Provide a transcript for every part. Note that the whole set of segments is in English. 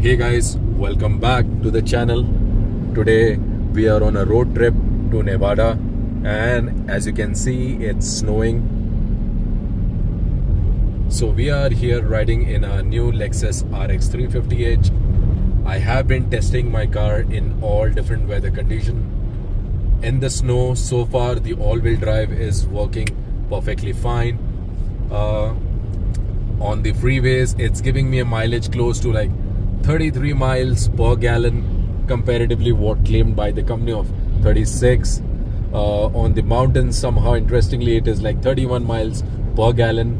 Hey guys, welcome back to the channel. Today we are on a road trip to Nevada, and as you can see, it's snowing. So we are here riding in a new Lexus RX350h. I have been testing my car in all different weather conditions. In the snow, so far the all-wheel drive is working perfectly fine. On the freeways, it's giving me a mileage close to like 33 miles per gallon, comparatively what claimed by the company of 36. On the mountains, somehow interestingly, it is like 31 miles per gallon,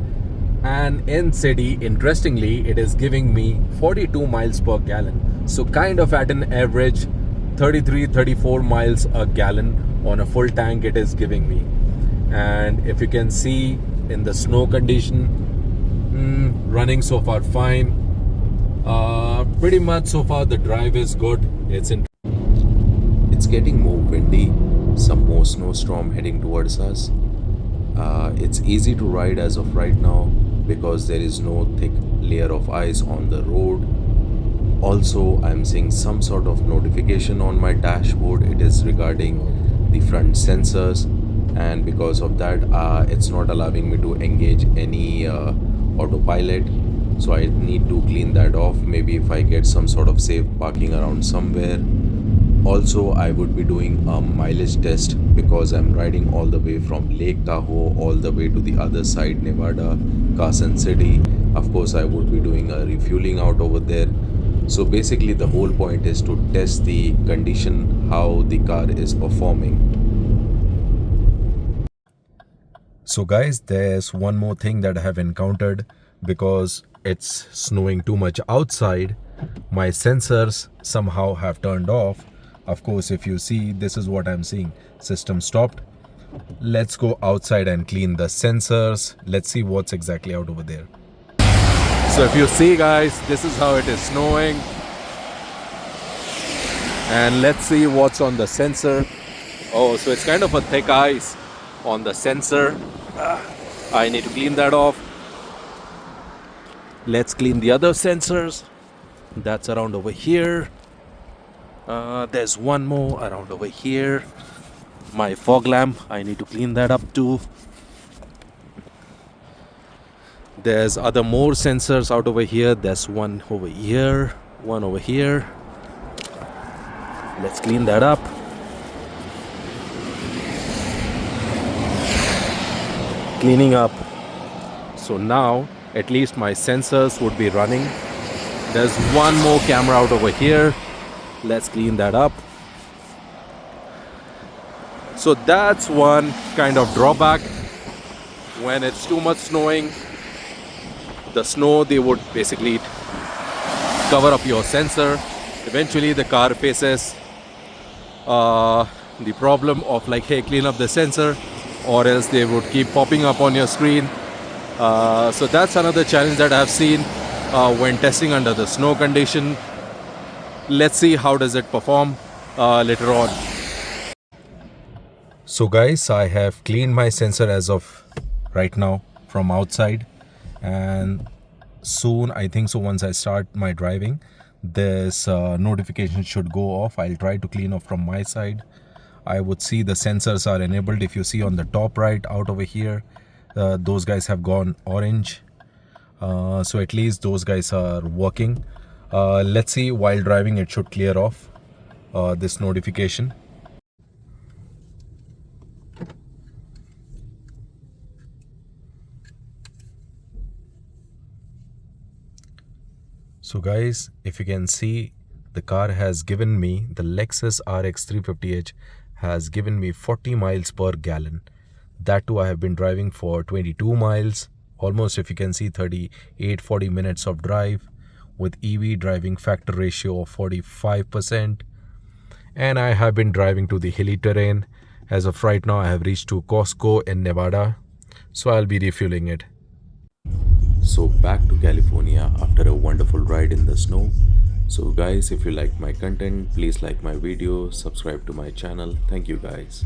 and in city, interestingly, it is giving me 42 miles per gallon. So kind of at an average 33-34 miles a gallon on a full tank it is giving me. And if you can see in the snow condition, running so far fine. Pretty much so far the drive is good. It's getting more windy, some more snowstorm heading towards us. It's easy to ride as of right now because there is no thick layer of ice on the road. Also, I'm seeing some sort of notification on my dashboard. It is regarding the front sensors, and because of that it's not allowing me to engage any autopilot. So I need to clean that off, maybe if I get some sort of safe parking around somewhere. Also, I would be doing a mileage test because I'm riding all the way from Lake Tahoe all the way to the other side, Nevada, Carson City. Of course, I would be doing a refueling out over there. So basically the whole point is to test the condition, how the car is performing. So guys, there's one more thing that I have encountered. Because it's snowing too much outside, my sensors somehow have turned off. Of course, if you see, this is what I'm seeing. System stopped. Let's go outside and clean the sensors. Let's see what's exactly out over there. So if you see guys, this is how it is snowing. And let's see what's on the sensor. Oh, so it's kind of a thick ice on the sensor. I need to clean that off. Let's clean the other sensors. That's around over here. There's one more around over here. My fog lamp, I need to clean that up too. There's other more sensors out over here. There's one over here, one over here. Let's clean that up. Cleaning up. So now at least my sensors would be running. There's one more camera out over here. Let's clean that up. So that's one kind of drawback. When it's too much snowing, the snow, they would basically cover up your sensor. Eventually the car faces the problem of like, hey, clean up the sensor, or else they would keep popping up on your screen. So that's another challenge that I've seen when testing under the snow condition. Let's see how does it perform later on. So guys, I have cleaned my sensor as of right now from outside, and soon, I think so, once I start my driving, this notification should go off. I'll try to clean off from my side. I would see the sensors are enabled. If you see on the top right out over here, those guys have gone orange. So at least those guys are working. Let's see, while driving it should clear off this notification. So guys, if you can see, the car has given me, the Lexus RX350h has given me 40 miles per gallon. That too, I have been driving for 22 miles, almost, if you can see, 38-40 minutes of drive with EV driving factor ratio of 45%. And I have been driving to the hilly terrain. As of right now, I have reached to Costco in Nevada, so I'll be refueling it. So back to California after a wonderful ride in the snow. So guys, if you like my content, please like my video, subscribe to my channel. Thank you guys.